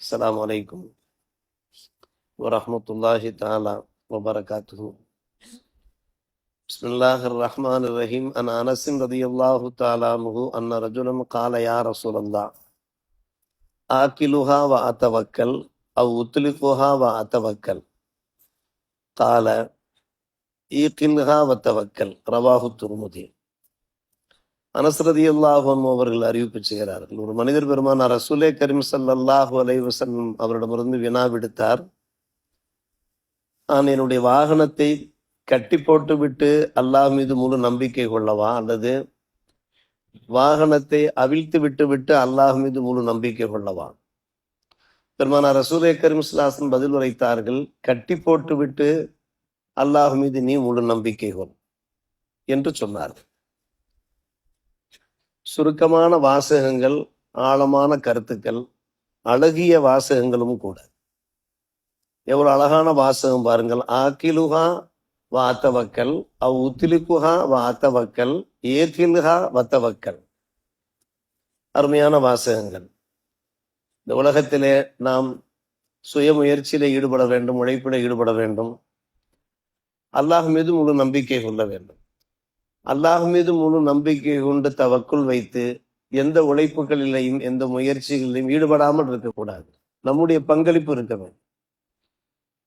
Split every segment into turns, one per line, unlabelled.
السلام عليكم ورحمة الله تعالى وبركاته. بسم الله الرحمن الرحيم. عن أنس رضي الله تعالى عنه أن رجلا قال يا رسول الله آكلها وأتوكل أو أطلقها وأتوكل قال ஈக்கின்ஹா வத்தவக்கல். ரவாஹு துர்முதி. அனஸ் ரலியல்லாஹு அன்ஹு அவர்கள் அறிவிப்பு செய்கிறார்கள், ஒரு மனிதர் பெருமானார் ரசூலே கரீம் ஸல்லல்லாஹு அலைஹி வஸல்லம் அவரிடமிருந்து வினா விடுத்தார். நான் என்னுடைய வாகனத்தை கட்டி போட்டு விட்டு அல்லாஹ் மீது முழு நம்பிக்கை கொள்ளவா, அல்லது வாகனத்தை அவிழ்த்து விட்டு விட்டு அல்லாஹ் மீது முழு நம்பிக்கை கொள்ளவா? பெருமானார் ரசூலே கரீம் ஸல்லல்லாஹு அலைஹி வஸல்லம் பதில் உரைத்தார்கள், கட்டி போட்டு விட்டு அல்லாஹ் மீது நீ முழு நம்பிக்கை கொள் என்று சொன்னார். சுருக்கமான வாசகங்கள், ஆழமான கருத்துக்கள், அழகிய வாசகங்களும் கூட. எவ்வளவு அழகான வாசகம் பாருங்கள். ஆக்கிலுஹா வாத்தவக்கல் அவ் உத்திலிக்குஹா வாத்தவக்கல் ஏகில்ஹா வத்தவக்கல். அருமையான வாசகங்கள். இந்த உலகத்திலே நாம் சுய முயற்சியில ஈடுபட வேண்டும், உழைப்பில ஈடுபட வேண்டும். அல்லாஹ் மீது முழு நம்பிக்கை கொள்ள வேண்டும். அல்லாஹ் மீது முழு நம்பிக்கை கொண்டு தவக்குள் வைத்து எந்த உழைப்புகளிலையும் எந்த முயற்சிகளிலும் ஈடுபடாமல் இருக்கக்கூடாது. நம்முடைய பங்களிப்பு இருக்க வேண்டும்.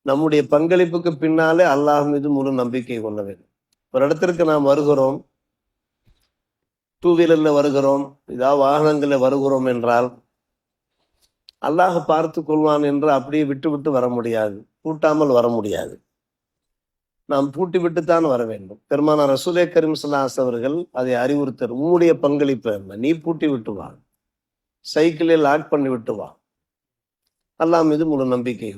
நம்முடைய பங்களிப்புக்கு பின்னாலே அல்லாஹ் மீது முழு நம்பிக்கை கொள்ள வேண்டும். ஒரு இடத்திற்கு நாம் வருகிறோம், டூ வீலர்ல வருகிறோம், ஏதாவது வாகனங்களில் வருகிறோம் என்றால் அல்லாஹ் பார்த்து கொள்வான் என்று அப்படியே விட்டு விட்டு வர முடியாது, பூட்டாமல் வர முடியாது. நாம் பூட்டி விட்டுத்தான் வர வேண்டும். பெருமானார் ரசூலே கரீம் ஸல்லல்லாஹு அலைஹி வஸல்லம் அவர்கள் அதை அறிவுறுத்தர். உன்னுடைய பங்களிப்பு என்ன? நீ பூட்டி விட்டு வா, சைக்கிளில் லாக் பண்ணி விட்டு வா. அல்லாஹ் மீது முழு நம்பிக்கை,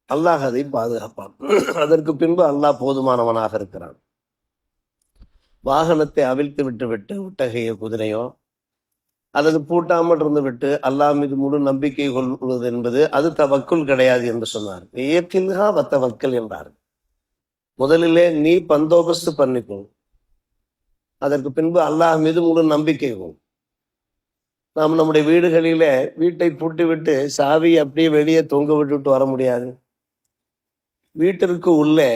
அல்லாஹ் அதை பாதுகாப்பான். அதற்கு பின்பு அல்லாஹ் போதுமானவனாக இருக்கிறான். வாகனத்தை அவிழ்த்து விட்டு விட்டு ஒட்டகையோ குதிரையோ அல்லது பூட்டாமல் இருந்து விட்டு அல்லாஹ் மீது முழு நம்பிக்கை கொள்வது என்பது அது தவக்குல் கிடையாது என்று சொன்னார். ஏக்கில்ஹா வத்தவக்கல் என்றார். முதலிலே நீ பந்தோபஸ்து பண்ணிக்கோ, அதற்கு பின்பு அல்லாஹ் மீது முழு நம்பிக்கை கொள். நாம் நம்முடைய வீடுகளிலே வீட்டை பூட்டி விட்டு சாவி அப்படியே வெளியே தொங்க விட்டுவிட்டு வர முடியாது. வீட்டிற்கு உள்ளே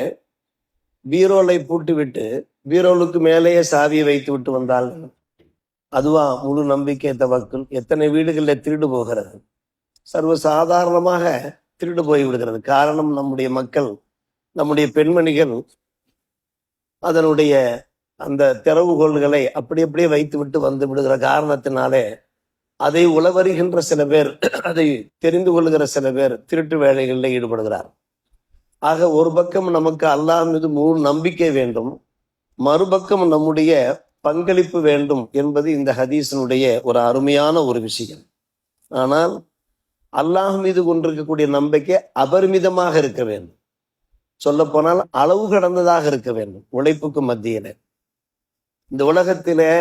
பீரோலை பூட்டி விட்டு பீரோலுக்கு மேலேயே சாவியை வைத்து விட்டு வந்தால் அதுவா முழு நம்பிக்கை தவக்குல்? எத்தனை வீடுகளில் திருடு போகிறது, சர்வசாதாரணமாக திருடு போய் விடுகிறது. காரணம், நம்முடைய மக்கள், நம்முடைய பெண்மணிகள் அதனுடைய அந்த திறவுகோள்களை அப்படி அப்படியே வைத்து விட்டு வந்து விடுகிற காரணத்தினாலே அதை உளவறிகின்ற சில பேர், அதை தெரிந்து கொள்கிற சில பேர் திருட்டு வேலைகளில் ஈடுபடுகிறார். ஆக ஒரு பக்கம் நமக்கு அல்லாஹ் மீது முழு நம்பிக்கை வேண்டும், மறுபக்கம் நம்முடைய பங்களிப்பு வேண்டும் என்பது இந்த ஹதீஸினுடைய ஒரு அருமையான ஒரு விஷயம். ஆனால் அல்லாஹ் மீது கொண்டிருக்கக்கூடிய நம்பிக்கை அபரிமிதமாக இருக்க வேண்டும். சொல்ல போனால் அளவு கடந்ததாக இருக்க வேண்டும். உழைப்புக்கு மத்தியில இந்த உலகத்திலே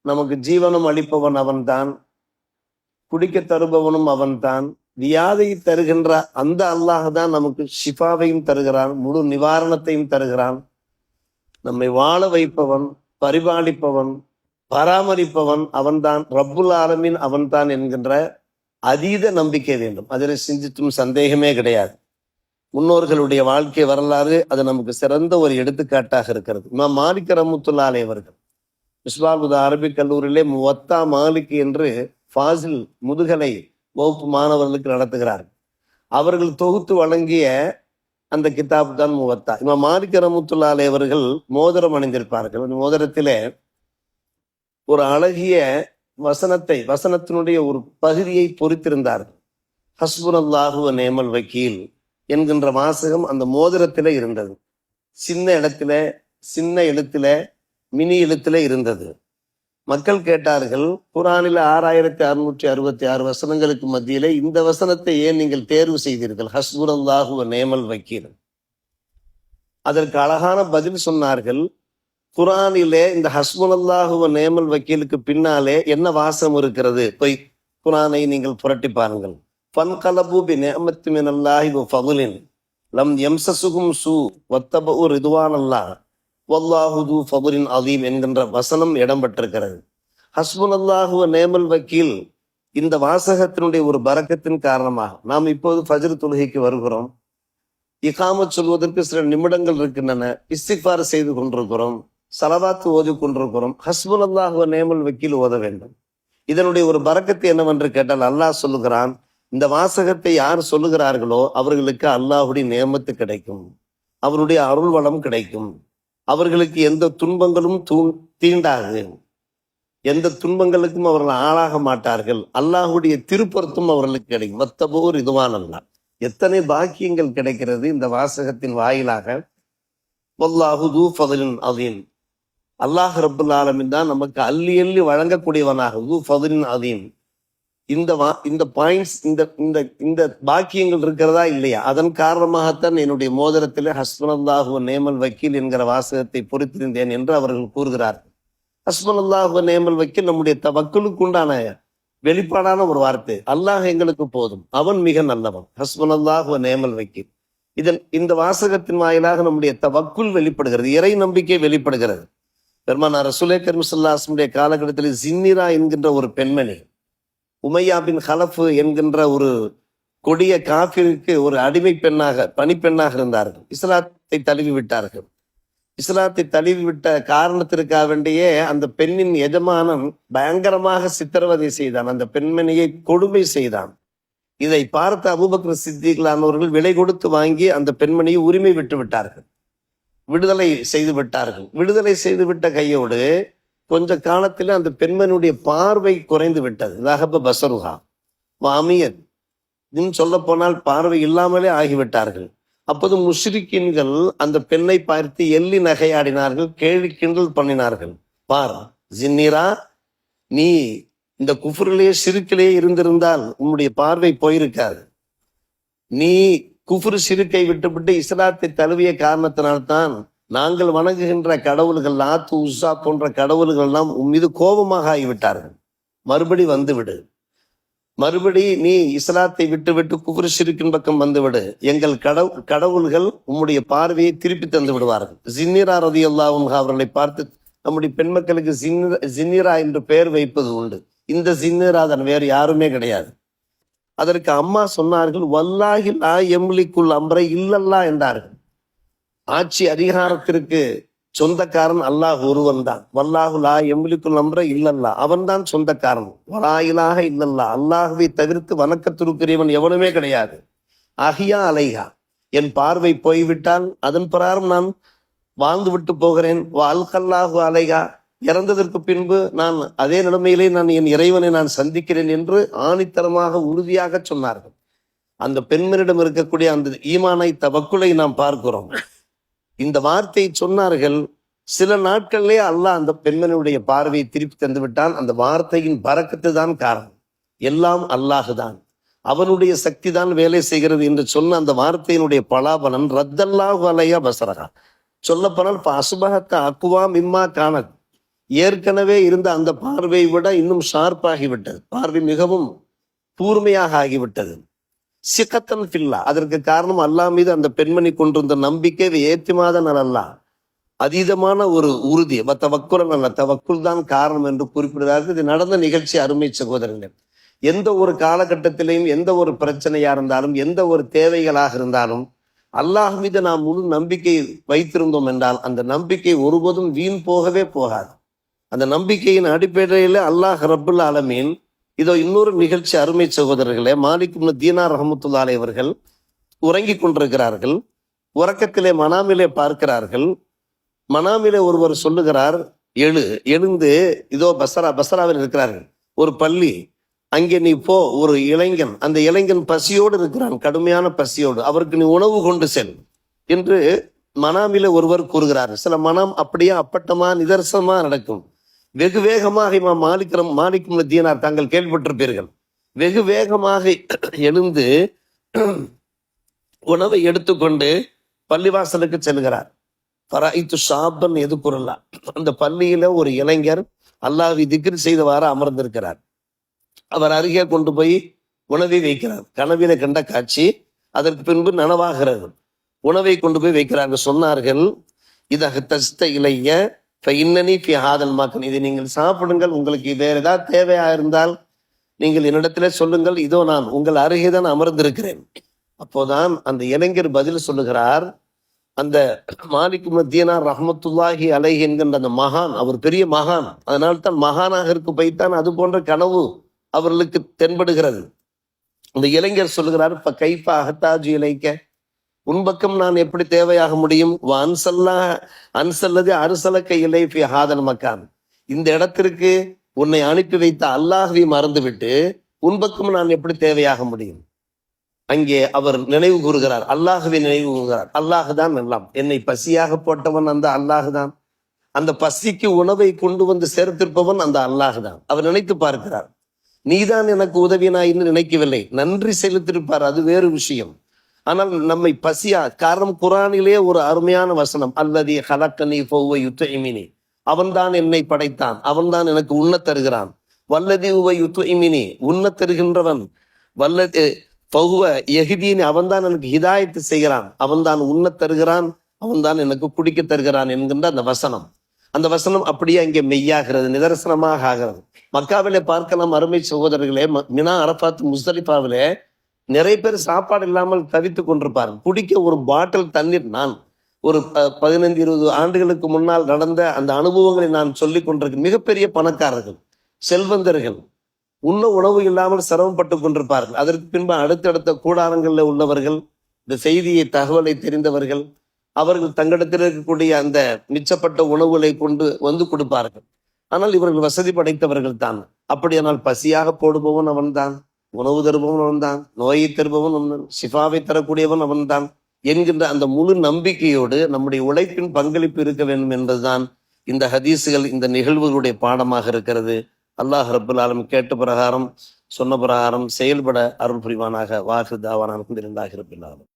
நமக்கு ஜீவனம் அளிப்பவன் அவன்தான், குடிக்க தருபவனும் அவன்தான், வியாதியை தருகின்ற அந்த அல்லாஹ் தான் நமக்கு ஷிஃபாவையும் தருகிறான், முழு நிவாரணத்தையும் தருகிறான். நம்மை வாழ வைப்பவன், பரிபாலிப்பவன், பராமரிப்பவன் அவன்தான், ரப்புல் ஆலமீன் அவன்தான் என்கின்ற அதீத நம்பிக்கை வேண்டும். அதில் சிந்தித்தும் சந்தேகமே கிடையாது. முன்னோர்களுடைய வாழ்க்கை வரலாறு அது நமக்கு சிறந்த ஒரு எடுத்துக்காட்டாக இருக்கிறது. இமாம் மாலிக் ரஹ்மத்துல்லாஹி அலைஹி அவர்கள் மிஸ்பாஹுல் அரபிக் கல்லூரியிலே முவத்தா மாலிக் என்று ஃபாசில் முதுகலை வகுப்பு மாணவர்களுக்கு நடத்துகிறார். அவர்கள் தொகுத்து வழங்கிய அந்த கிதாப் தான் முவத்தா. இமாம் மாலிக் ரஹ்மத்துல்லாஹி அலைஹி அவர்கள் மோதிரம் அணிந்திருப்பார்கள். அந்த மோதிரத்திலே ஒரு அழகிய வசனத்தினுடைய ஒரு பகுதியை பொறித்திருந்தார்கள். ஹஸ்புனல்லாஹு வ நிஅமல் வக்கீல் என்கின்ற வாசகம் அந்த மோதிரத்தில இருந்தது. சின்ன எழுத்துல மினி எழுத்துல இருந்தது. மக்கள் கேட்டார்கள், குர்ஆனில் 6666 வசனங்களுக்கு மத்தியிலே இந்த வசனத்தை ஏன் நீங்கள் தேர்வு செய்தீர்கள்? ஹஸ்புனல்லாஹு வ நிஅமல் வக்கீல். அதற்கு அழகான பதில் சொன்னார்கள். குர்ஆனிலே இந்த ஹஸ்புனல்லாஹு வ நிஅமல் வக்கீலுக்கு பின்னாலே என்ன வாசகம் இருக்கிறது? போய் குர்ஆனை நீங்கள் புரட்டி பாருங்கள். ஃபன்கலபு பிநிஅமத்தி மினல்லாஹி வ ஃபதுலின் லம் யம்சசுகும் சூ வத்தபஉ ரிதுவானல்லாஹ் வல்லாஹு து ஃபதுலின் அதீம் என்கின்ற வசனம் இடம்பெற்றிருக்கிறது. ஹஸ்புனல்லாஹு வ நிஅமல் வக்கீல் இந்த வாசகத்தினுடைய ஒரு பரக்கத்தின் காரணமாக நாம் இப்போது ஃபஜ்ர் தொழுகைக்கு வருகிறோம். இகாமத் சொல்வதற்கு சில நிமிடங்கள் இருக்கின்றன. இஸ்திக்பார் செய்து கொண்டிருக்கிறோம், ஸலவாத் ஓதி கொண்டிருக்கிறோம். ஹஸ்புனல்லாஹு வ நிஅமல் வக்கீல் ஓத வேண்டும். இதனுடைய ஒரு பரக்கத்து என்னவென்று கேட்டால் அல்லாஹ் சொல்லுகிறான், இந்த வாசகத்தை யார் சொல்லுகிறார்களோ அவர்களுக்கு அல்லாஹுடைய நியமத்து கிடைக்கும், அவருடைய அருள் வளம் கிடைக்கும், அவர்களுக்கு எந்த துன்பங்களும் தீண்டாது, எந்த துன்பங்களுக்கும் அவர்கள் ஆளாக மாட்டார்கள், அல்லாஹுடைய திருப்பொருத்தம் அவர்களுக்கு கிடைக்கும். வத்தபோர் இதுவான் அல்லா. எத்தனை பாக்கியங்கள் கிடைக்கிறது இந்த வாசகத்தின் வாயிலாக. வல்லாஹு து ஃபதுலின் அதீம். அல்லாஹ் ரப்புல் ஆலமீன் தான் நமக்கு அள்ளி அள்ளி வழங்கக்கூடியவனாக. து ஃபதுலின் அதீம். இந்த பாயிண்ட்ஸ், இந்த பாக்கியங்கள் இருக்கிறதா இல்லையா? அதன் காரணமாகத்தான் என்னுடைய மோதிரத்திலே ஹஸ்புனல்லாஹு வ நிஅமல் வக்கீல் என்கிற வாசகத்தை பொறித்திருந்தேன் என்று அவர்கள் கூறுகிறார்கள். ஹஸ்புனல்லாஹு வ நிஅமல் வக்கீல் நம்முடைய தவக்குலுக்கு உண்டான வெளிப்பாடான ஒரு வார்த்தை. அல்லாஹ் எங்களுக்கு போதும், அவன் மிக நல்லவன். ஹஸ்புனல்லாஹு வ நிஅமல் வக்கீல். இந்த வாசகத்தின் வாயிலாக நம்முடைய தவக்குல் வெளிப்படுகிறது, இறை நம்பிக்கை வெளிப்படுகிறது. பெருமானார் ரசூலே கரீம் ஸல்லல்லாஹு அலைஹி வஸல்லம் காலகட்டத்தில் ஜின்னிரா என்கின்ற ஒரு பெண்மணி, உமையா பின் ஹலஃப் என்கின்ற ஒரு கொடிய காஃபிருக்கு ஒரு அடிமை பெண்ணாக, பணிப்பெண்ணாக இருந்தார்கள். இஸ்லாத்தை தழுவி விட்டார்கள். இஸ்லாத்தை தழுவி விட்ட காரணத்திற்காக வேண்டியே அந்த பெண்ணின் எஜமானன் பயங்கரமாக சித்திரவதை செய்தான், அந்த பெண்மணியை கொடுமை செய்தான். இதை பார்த்த அபூபக்கர் சித்திகளானவர்கள் விலை கொடுத்து வாங்கி அந்த பெண்மணியை உரிமை விட்டு விட்டார்கள், விடுதலை செய்து விட்டார்கள். விடுதலை செய்து விட்ட கையோடு கொஞ்ச காலத்தில் அந்த பெண்மனுடைய பார்வை குறைந்து விட்டது. ரஹப பஸருஹா வாமியத். இன்னும் சொல்ல போனால் பார்வை இல்லாமலே ஆகிவிட்டார்கள். அப்போது முஷ்ரிக்கீன்கள் அந்த பெண்ணை பார்த்து எள்ளி நகையாடினார்கள், கேலி கிண்டல் பண்ணினார்கள். பார் ஜின்னிரா, நீ இந்த குஃப்ரிலே ஷிர்கிலே இருந்திருந்தால் உன்னுடைய பார்வை போயிருக்காது. நீ குஃப்ரு ஷிர்கை விட்டுவிட்டு இஸ்லாத்தை தழுவிய காரணத்தினால்தான் நாங்கள் வணங்குகின்ற கடவுள்கள் லாத்து உஸ்ஸா போன்ற கடவுள்கள் எல்லாம் உன் மீது கோபமாக ஆகிவிட்டார்கள். மறுபடி வந்துவிடு, மறுபடி நீ இஸ்லாத்தை விட்டு விட்டு குஃப்ரு ஷிர்கின் பக்கம் வந்துவிடு, எங்கள் கடவுள்கள் உம்முடைய பார்வையை திருப்பி தந்து விடுவார்கள். ஜின்னிரா ரலியல்லாஹு அன்ஹா அவர்களை பார்த்து நம்முடைய பெண் மக்களுக்கு ஜின்னிரா என்று பெயர் வைப்பது உண்டு. இந்த ஜின்னிரா தான், வேறு யாருமே கிடையாது. அதற்கு அம்மா சொன்னார்கள், வல்லாஹி லா யம்லிக்குல் அம்ரை இல்லல்லா என்றார்கள். ஆட்சி அதிகாரத்திற்கு சொந்தக்காரன் அல்லாஹ் ஒருவன் தான். வல்லாஹு லா யம்லிக்குல் அம்ரை இல்லல்லா, அவன் தான் சொந்தக்காரன். வலா இலாஹ இல்லல்லா, அல்லாஹுவை தவிர்த்து வணக்கத்திற்குரியவன் எவனுமே கிடையாது. அஹியா அலைஹா, என் பார்வை போய்விட்டால் அதன் பிரகாரம் நான் வாழ்ந்து விட்டு போகிறேன். அல்கல்லாஹு அலைஹா, இறந்ததற்கு பின்பு நான் அதே நிலைமையிலே நான் என் இறைவனை நான் சந்திக்கிறேன் என்று ஆணித்தரமாக உறுதியாக சொன்னார்கள். அந்த பெண்மனிடம் இருக்கக்கூடிய அந்த ஈமானை தவக்குலை நாம் பார்க்கிறோம். இந்த வார்த்தையை சொன்னார்கள். சில நாட்களிலே அல்லாஹ் அந்த பெண்மனுடைய பார்வையை திருப்பி தந்து விட்டான். அந்த வார்த்தையின் பரக்கத்து தான் காரணம். எல்லாம் அல்லாஹு தான், அவனுடைய சக்தி தான் வேலை செய்கிறது என்று சொன்ன அந்த வார்த்தையினுடைய பலாபலன் ரத்தல்லாஹு அலைஹா பஸரஹா. சொல்லப்போனால் அசுபஹத்த அக்குவா மிம்மா கானத், ஏற்கனவே இருந்த அந்த பார்வையை விட இன்னும் ஷார்ப்பாகிவிட்டது, பார்வை மிகவும் கூர்மையாக ஆகிவிட்டது. சிகத்தன் ஃபில்லா, அதற்கு காரணம் அல்லாஹ் மீது அந்த பெண்மணி கொண்டிருந்த நம்பிக்கை. ஏத்திமாதன் அல்லாஹ், அதீதமான ஒரு உறுதி. தவக்குல் அல்ல, தவக்குல் தான் காரணம் என்று குறிப்பிடுகிறார்கள். இது நடந்த நிகழ்ச்சி. அருமை சகோதரர்கள், எந்த ஒரு காலகட்டத்திலையும் எந்த ஒரு பிரச்சனையா இருந்தாலும் எந்த ஒரு தேவைகளாக இருந்தாலும் அல்லாஹ் மீது நாம் முழு நம்பிக்கை வைத்திருந்தோம் என்றால் அந்த நம்பிக்கை ஒருபோதும் வீண் போகவே போகாது. அந்த நம்பிக்கையின் அடிப்படையில் அல்லாஹ் ரப்புல் ஆலமீன், இதோ இன்னொரு நிகழ்ச்சி. அருமை சகோதரர்களே, மாலிக் இப்னு தீனார் ரஹ்மத்துல்லாஹி அலைஹி அவர்கள் உறங்கிக் கொண்டிருக்கிறார்கள். உறக்கத்திலே மனாமிலே பார்க்கிறார்கள். மனாமிலே ஒருவர் சொல்லுகிறார், எழுந்து இதோ பஸ்ராவில் இருக்கிறார்கள், ஒரு பள்ளி, அங்கே நீ போ. ஒரு இளைஞன், அந்த இளைஞன் பசியோடு இருக்கிறான், கடுமையான பசியோடு, அவருக்கு நீ உணவு கொண்டு செல் என்று மனாமிலே ஒருவர் கூறுகிறார். சில மனம் அப்படியே அப்பட்டமா நிதர்சனமா நடக்கும். வெகு வேகமாக இமாம் மாலிக் இப்னு தீனார், தாங்கள் கேள்விப்பட்டிருப்பீர்கள், வெகு வேகமாக எழுந்து உணவை எடுத்துக்கொண்டு பள்ளிவாசலுக்கு செல்கிறார். பராயித்து ஷாபன் எதுக்குறல்லா, அந்த பள்ளியில ஒரு இளைஞர் அல்லாஹ்வை திக்ர் செய்தவாறு அமர்ந்திருக்கிறார். அவர் அருகே கொண்டு போய் உணவை வைக்கிறார். கனவில கண்ட காட்சி அதற்கு பின்பு நனவாகிறது. உணவை கொண்டு போய் வைக்கிறார்கள். சொன்னார்கள், இதக தஸ்த இலைய இன்னனி ஃபி ஹாதல் மாக்கன், இதை நீங்கள் சாப்பிடுங்கள், உங்களுக்கு வேற ஏதாவது தேவையா இருந்தால் நீங்கள் என்னிடத்திலே சொல்லுங்கள், இதோ நான் உங்கள் அருகே தான் அமர்ந்திருக்கிறேன். அப்போதான் அந்த இளைஞர் பதில் சொல்லுகிறார். அந்த மாலிக் மதீனார் ரஹ்மத்துல்லாஹி அலைஹி என்கின்ற அந்த மகான், அவர் பெரிய மகான், அதனால தான் மகானாக இருக்க போய்த்தான் அது போன்ற கனவு அவர்களுக்கு தென்படுகிறது. அந்த இளைஞர் சொல்லுகிறார், இப்ப கைப்பா அகத்தாஜி இலைக்க, உன் பக்கம் நான் எப்படி தேவையாக முடியும்? அன்சல்லது அரசலக்க இலை ஃபி ஹாதல் மக்கான், இந்த இடத்திற்கு உன்னை அனுப்பி வைத்த அல்லாஹ்வை மறந்துவிட்டு உன் பக்கம் நான் எப்படி தேவையாக முடியும்? அங்கே அவர் நினைவு கூறுகிறார், அல்லாஹ்வை நினைவு கூறுகிறார். அல்லாஹ் தான் எல்லாம், என்னை பசியாக போட்டவன் அந்த அல்லாஹ் தான், அந்த பசிக்கு உணவை கொண்டு வந்து சேர்த்திருப்பவன் அந்த அல்லாஹ் தான். அவர் நினைத்து பார்க்கிறார், நீதான் எனக்கு உதவினாயின்னு நினைக்கவில்லை, நன்றி செலுத்திருப்பார், அது வேறு விஷயம். ஆனால் நம்மை பசியா, காரணம் குரானிலே ஒரு அருமையான வசனம், அல்லதி ஹலக்கனி ஃபௌவ யுத்இமினி, அவன்தான் என்னை படைத்தான், அவன்தான் எனக்கு உண்ணத் தருகிறான். வல்லதி உவ யுத்இமினி, உண்ணத் தருகின்றவன். வல்லதி ஃபௌவ யஹ்தீனி, அவன்தான் எனக்கு ஹிதாயத்து செய்கிறான், அவன்தான் உண்ணத் தருகிறான், அவன்தான் எனக்கு குடிக்க தருகிறான் என்கின்ற அந்த வசனம். அந்த வசனம் அப்படியே அங்கே மெய்யாகிறது, நிதர்சனமாக ஆகிறது. மக்காவிலே பார்க்கலாம் அருமை சகோதரர்களே, மினா, அரபாத், முஸ்தலிஃபாவிலே நிறைய பேர் சாப்பாடு இல்லாமல் தவித்துக் கொண்டிருப்பார்கள். குடிக்க ஒரு பாட்டில் தண்ணீர், நான் ஒரு 15-20 ஆண்டுகளுக்கு முன்னால் நடந்த அந்த அனுபவங்களை நான் சொல்லிக் கொண்டிருக்கேன். மிகப்பெரிய பணக்காரர்கள், செல்வந்தர்கள் உண்ண உணவு இல்லாமல் சிரமப்பட்டு கொண்டிருப்பார்கள். அதற்கு பின்பு அடுத்தடுத்த கூடாரங்களில் உள்ளவர்கள், இந்த செய்தியை தகவலை தெரிந்தவர்கள், அவர்கள் தங்களிடத்தில் இருக்கக்கூடிய அந்த மிச்சப்பட்ட உணவுகளை கொண்டு வந்து கொடுப்பார்கள். ஆனால் இவர்கள் வசதி படைத்தவர்கள் தான். அப்படியானால் பசியாக போடுபவன் அவன்தான், உணவு தருபவன் அவன்தான், நோயை தருபவன் அவன், ஷிஃபாவை தரக்கூடியவன் அவன்தான் என்கின்ற அந்த முழு நம்பிக்கையோடு நம்முடைய உழைப்பின் பங்களிப்பு இருக்க வேண்டும் என்பதுதான் இந்த ஹதீஸுகள், இந்த நிகழ்வுகளுடைய பாடமாக இருக்கிறது. அல்லாஹ் ரப்புல் ஆலமீன் கேட்ட பிரகாரம், சொன்ன பிரகாரம் செயல்பட அருள் புரிவானாக. வாஹிர் தாவானா அல்ஹம்துலில்லாஹி ரப்பில் ஆலமீன்.